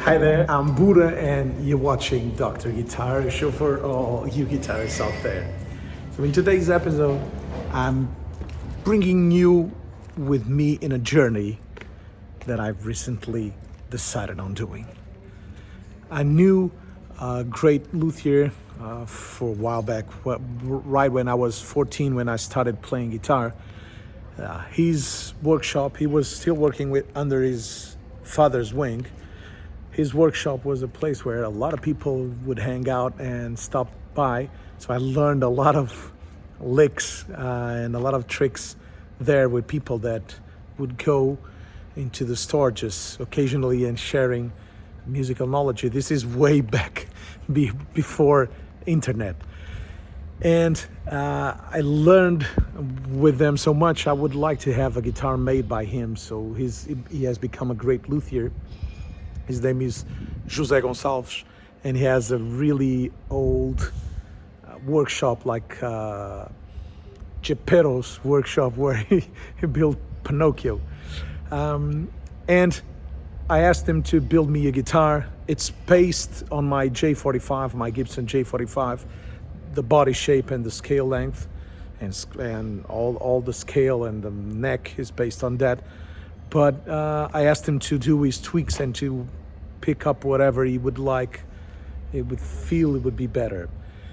Hi there, I'm Budda and you're watching Dr. Guitar, a show for all you guitarists out there. So in today's episode, I'm bringing you with me in a journey that I've recently decided on doing. I knew a great luthier for a while back, right when I was 14 when I started playing guitar. His workshop, he was still working under his father's wing. His workshop was a place where a lot of people would hang out and stop by. So I learned a lot of licks and a lot of tricks there with people that would go into the store just occasionally and sharing musical knowledge. This is way back before internet. And I learned with them so much. I would like to have a guitar made by him. So he has become a great luthier. His name is José Gonçalves, and he has a really old workshop like Geppetto's workshop where he built Pinocchio. And I asked him to build me a guitar. It's based on my J45, my Gibson J45, the body shape and the scale length, and all the scale and the neck is based on that. But I asked him to do his tweaks and to pick up whatever he would like, it would feel it would be better.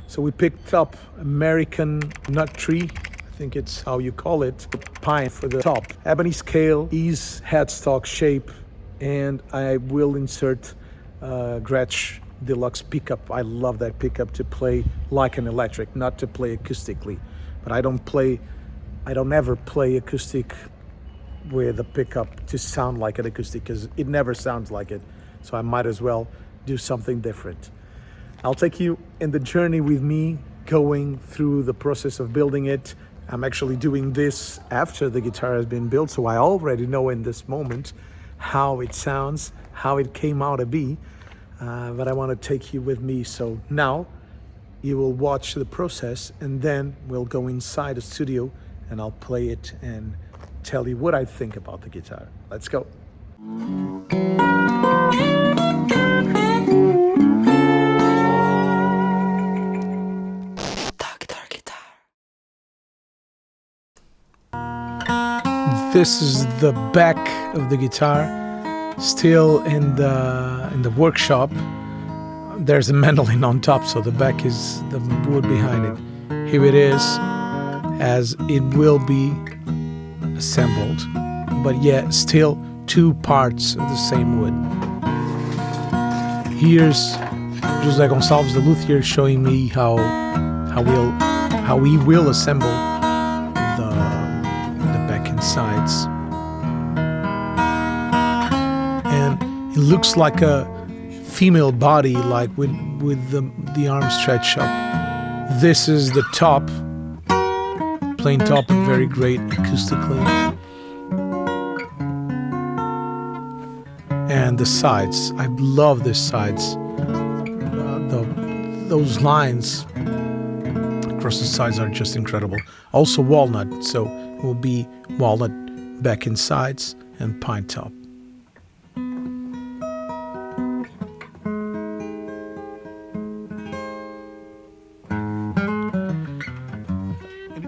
So we picked up American nut tree, I think it's how you call it, pine for the top, ebony scale, ease headstock shape, and I will insert Gretsch Deluxe pickup. I love that pickup to play like an electric, not to play acoustically. But I don't ever play acoustic with a pickup to sound like an acoustic because it never sounds like it. So I might as well do something different. I'll take you in the journey with me going through the process of building it. I'm actually doing this after the guitar has been built, so I already know in this moment how it sounds, how it came out to be, but I want to take you with me. So now you will watch the process and then we'll go inside the studio and I'll play it and tell you what I think about the guitar. Let's go. This is the back of the guitar, still in the workshop. There's a mandolin on top, so the back is the wood behind it. Here it is, as it will be assembled, but yet still two parts of the same wood. Here's José Gonçalves, the luthier, showing me how he will assemble the back and sides. And it looks like a female body, like with the arms stretched up. This is the top, plain top and very great acoustically. And the sides, I love the sides. Those lines across the sides are just incredible. Also walnut, so it will be walnut back and sides and pine top.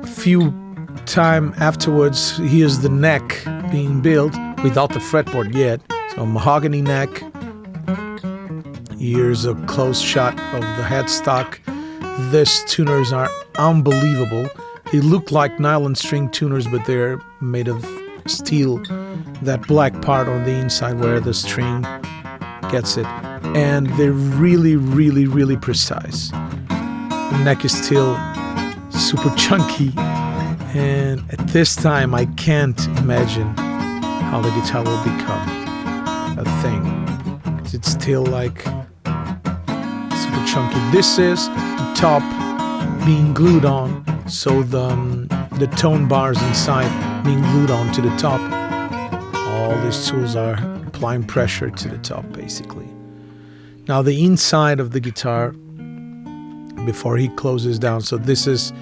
A few time afterwards, here's the neck being built without the fretboard yet. So mahogany neck. Here's a close shot of the headstock. These tuners are unbelievable. They look like nylon string tuners, but they're made of steel. That black part on the inside where the string gets it. And they're really, really, really precise. The neck is still super chunky. And at this time, I can't imagine how the guitar will become a thing. It's still like super chunky. This is the top being glued on, so the tone bars inside being glued on to the top. All these tools are applying pressure to the top, basically. Now the inside of the guitar, before he closes down, so this is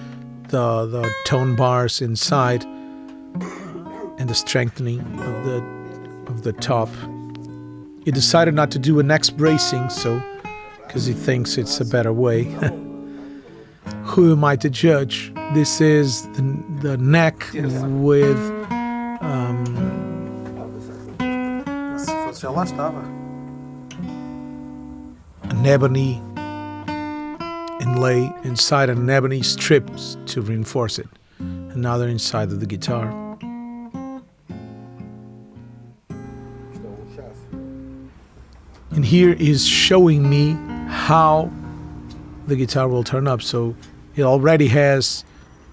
the tone bars inside and the strengthening of the top. He decided not to do a neck bracing, so because he thinks it's a better way. Who am I to judge? This is the neck with an ebony inlay inside an ebony strips to reinforce it. Another inside of the guitar. And here is showing me how the guitar will turn up. So it already has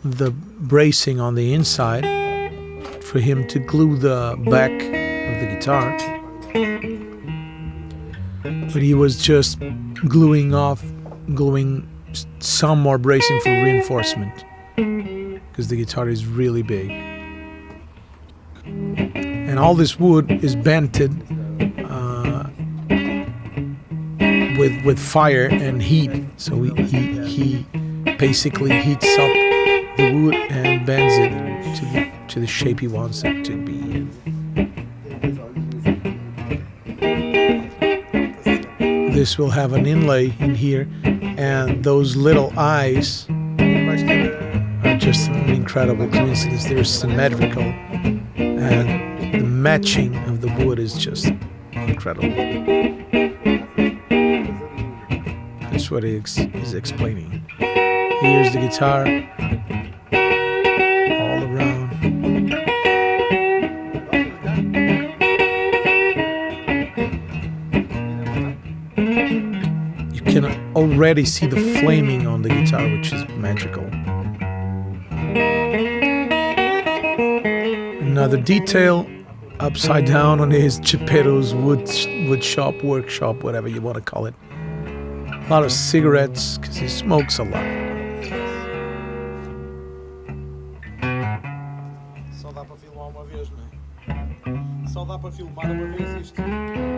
the bracing on the inside for him to glue the back of the guitar. But he was just gluing some more bracing for reinforcement, because the guitar is really big. And all this wood is bented with fire and heat. So he basically heats up the wood and bends it to the shape he wants it to be in. This will have an inlay in here, and those little eyes are just an incredible coincidence. They're symmetrical, and the matching of the wood is just incredible. That's what he's explaining. Here's the guitar all around. You can already see the flaming on the guitar, which is magical. Another detail upside down on his Geppetto's wood shop, workshop, whatever you want to call it. A lot of cigarettes, because he smokes a lot.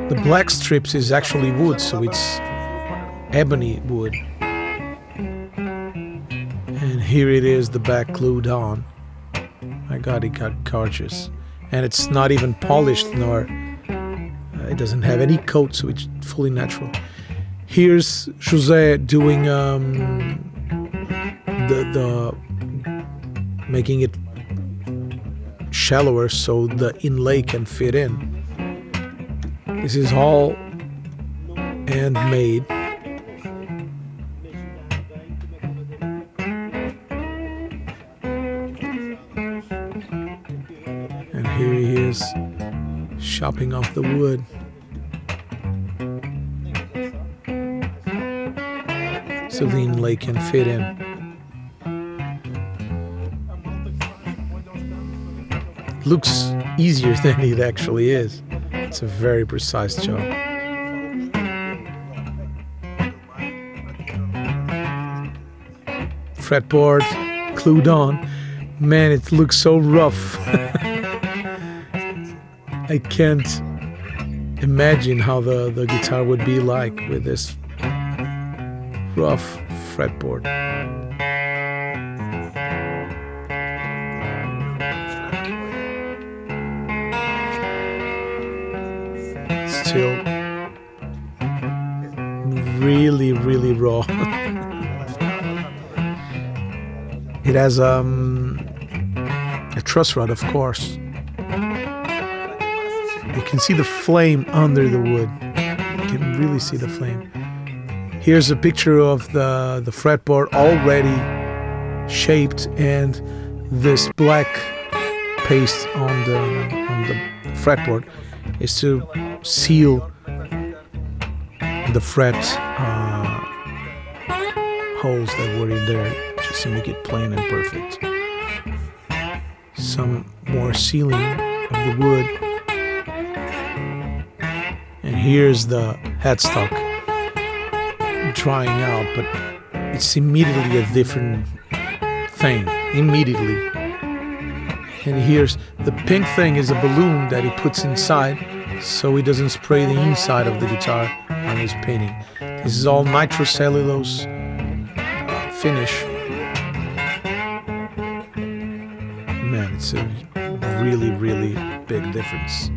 The black strips is actually wood, so it's ebony wood. And here it is, the back glued on. My God, it got gorgeous. And it's not even polished, nor it doesn't have any coat, so it's fully natural. Here's José doing the making it shallower so the inlay can fit in. This is all handmade. And here he is chopping off the wood. So the inlay can fit in. Looks easier than it actually is. It's a very precise job. Fretboard glued on. Man, it looks so rough. I can't imagine how the guitar would be like with this rough fretboard. Still really, really raw. It has a truss rod, of course. You can see the flame under the wood. You can really see the flame. Here's a picture of the fretboard already shaped, and this black paste on the fretboard is to seal the fret holes that were in there, just to make it plain and perfect. Some more sealing of the wood. And here's the headstock drying out, but it's immediately a different thing. Immediately. And here's the pink thing is a balloon that he puts inside so he doesn't spray the inside of the guitar on his painting. This is all nitrocellulose finish. Man, it's a really, really big difference.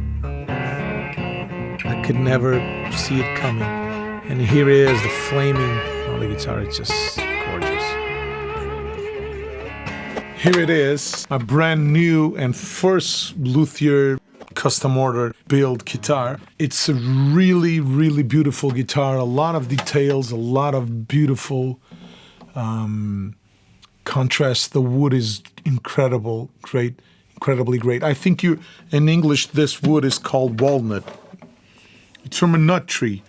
could never see it coming. And here it is, the flaming on the guitar. It's just gorgeous. Here it is, a brand new and first luthier custom order build guitar. It's a really, really beautiful guitar. A lot of details, a lot of beautiful contrast. The wood is incredible, great, incredibly great. I think in English, this wood is called walnut. It's from a nut tree,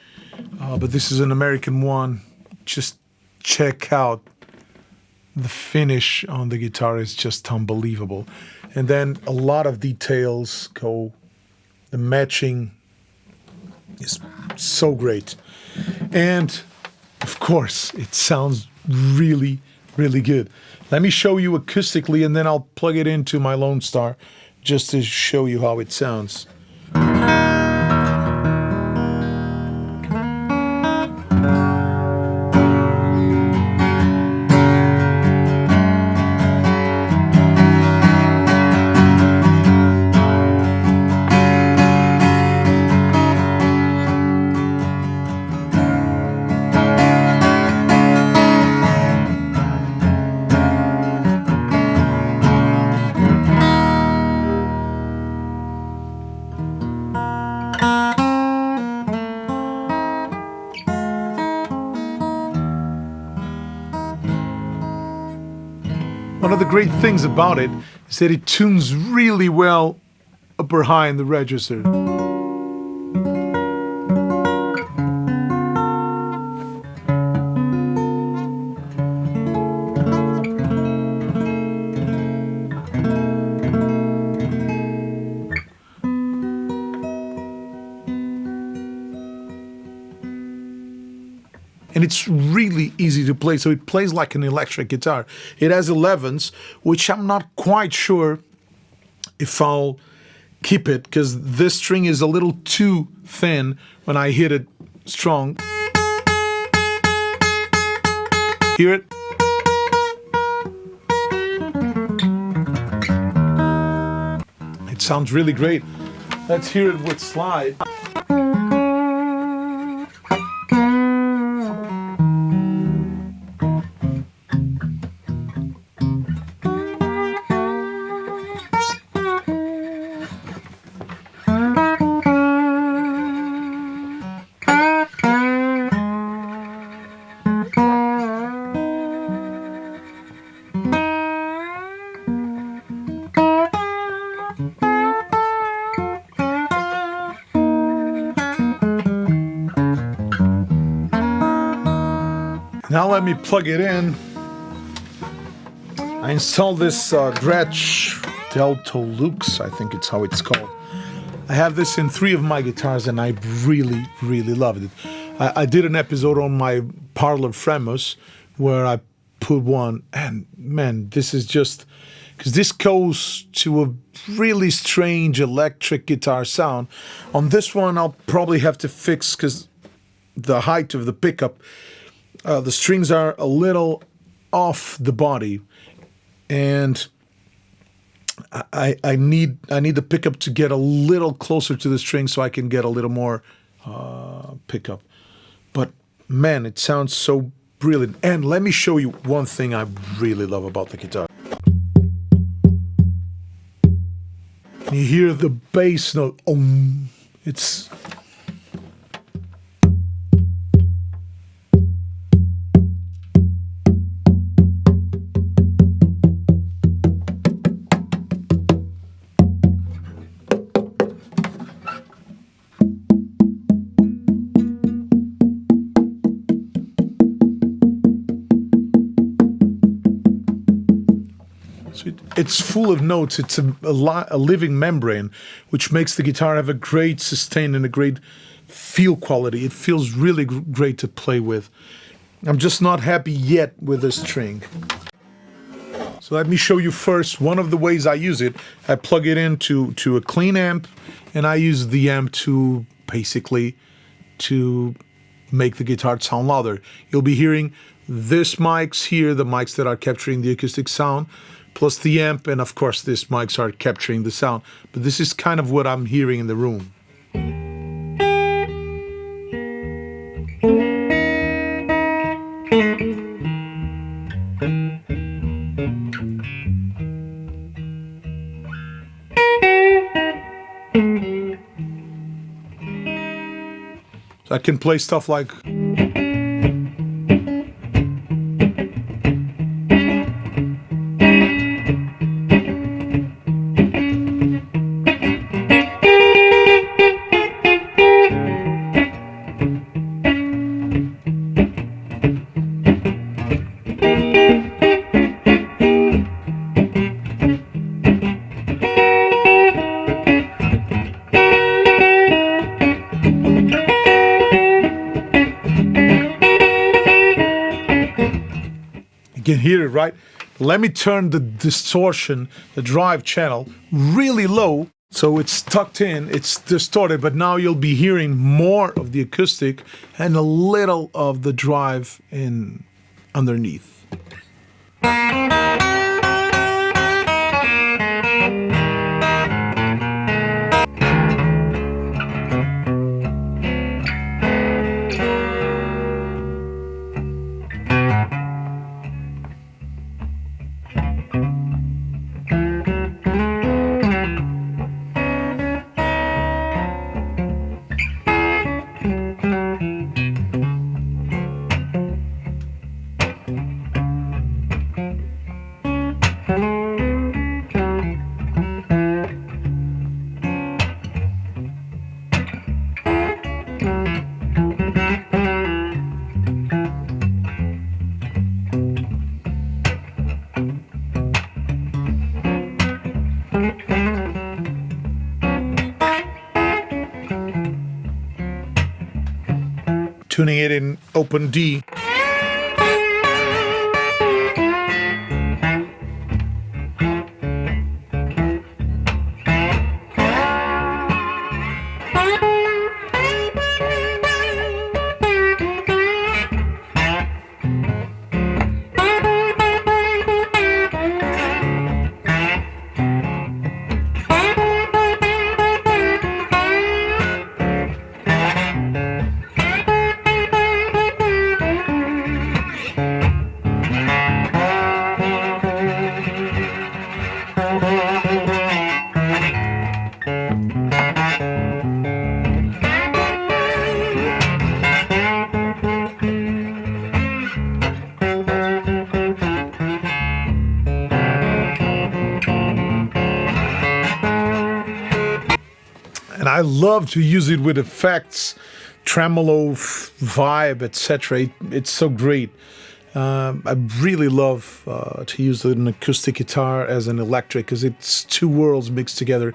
but this is an American one. Just check out the finish on the guitar is just unbelievable. And then a lot of details go, the matching is so great. And of course, it sounds really, really good. Let me show you acoustically and then I'll plug it into my Lone Star just to show you how it sounds. One of the great things about it is that it tunes really well up behind the register. And it's really easy to play, so it plays like an electric guitar. It has 11s, which I'm not quite sure if I'll keep it, because this string is a little too thin when I hit it strong. Hear it? It sounds really great. Let's hear it with slide. Now let me plug it in. I installed this Gretsch Delta Lux, I think it's how it's called. I have this in 3 of my guitars and I really, really loved it. I did an episode on my Parlor Fremus where I put one, and man, this is just, because this goes to a really strange electric guitar sound. On this one I'll probably have to fix, because the height of the pickup, the strings are a little off the body, and I need the pickup to get a little closer to the string so I can get a little more pickup. But man, it sounds so brilliant. And let me show you one thing I really love about the guitar. You hear the bass note. It's it's full of notes. It's a living membrane, which makes the guitar have a great sustain and a great feel quality. It feels really great to play with. I'm just not happy yet with the string. So let me show you first one of the ways I use it. I plug it into a clean amp, and I use the amp to basically to make the guitar sound louder. You'll be hearing this mics here, the mics that are capturing the acoustic sound, plus the amp, and of course these mics are capturing the sound. But this is kind of what I'm hearing in the room. can play stuff like... You can hear it, right? Let me turn the distortion, the drive channel, really low. So it's tucked in, it's distorted, but now you'll be hearing more of the acoustic and a little of the drive in underneath. Tuning it in open D. And I love to use it with effects, tremolo, vibe, etc. It's so great. I really love to use an acoustic guitar as an electric because it's two worlds mixed together.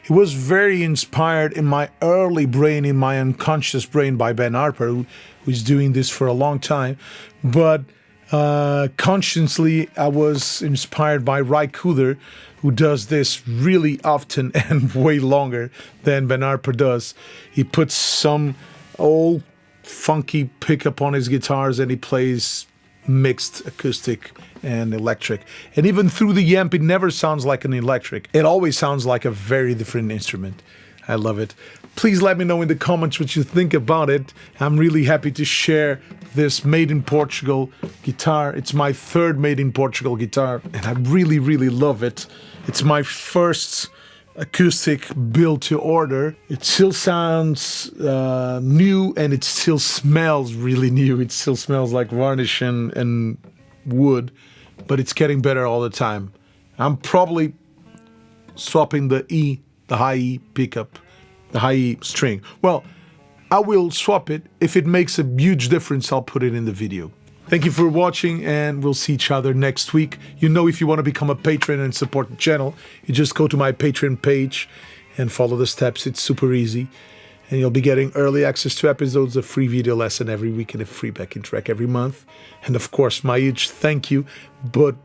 It was very inspired in my early brain, in my unconscious brain, by Ben Harper, who's doing this for a long time. But consciously, I was inspired by Ry Cooder, who does this really often and way longer than Ben Harper does. He puts some old funky pickup on his guitars and he plays mixed acoustic and electric. And even through the amp, it never sounds like an electric. It always sounds like a very different instrument. I love it. Please let me know in the comments what you think about it. I'm really happy to share this made in Portugal guitar. It's my third made in Portugal guitar and I really, really love it. It's my first acoustic build to order. It still sounds new and it still smells really new. It still smells like varnish and wood, but it's getting better all the time. I'm probably swapping the E, the high E pickup, the high E string. Well, I will swap it. If it makes a huge difference, I'll put it in the video. Thank you for watching and we'll see each other next week. You know, if you want to become a patron and support the channel, you just go to my Patreon page and follow the steps. It's super easy. And you'll be getting early access to episodes, a free video lesson every week and a free backing track every month. And of course, my huge thank you, but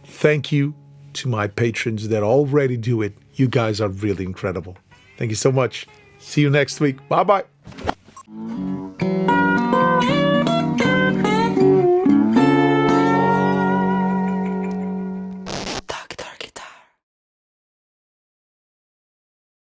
thank you to my patrons that already do it. You guys are really incredible. Thank you so much. See you next week. Bye-bye.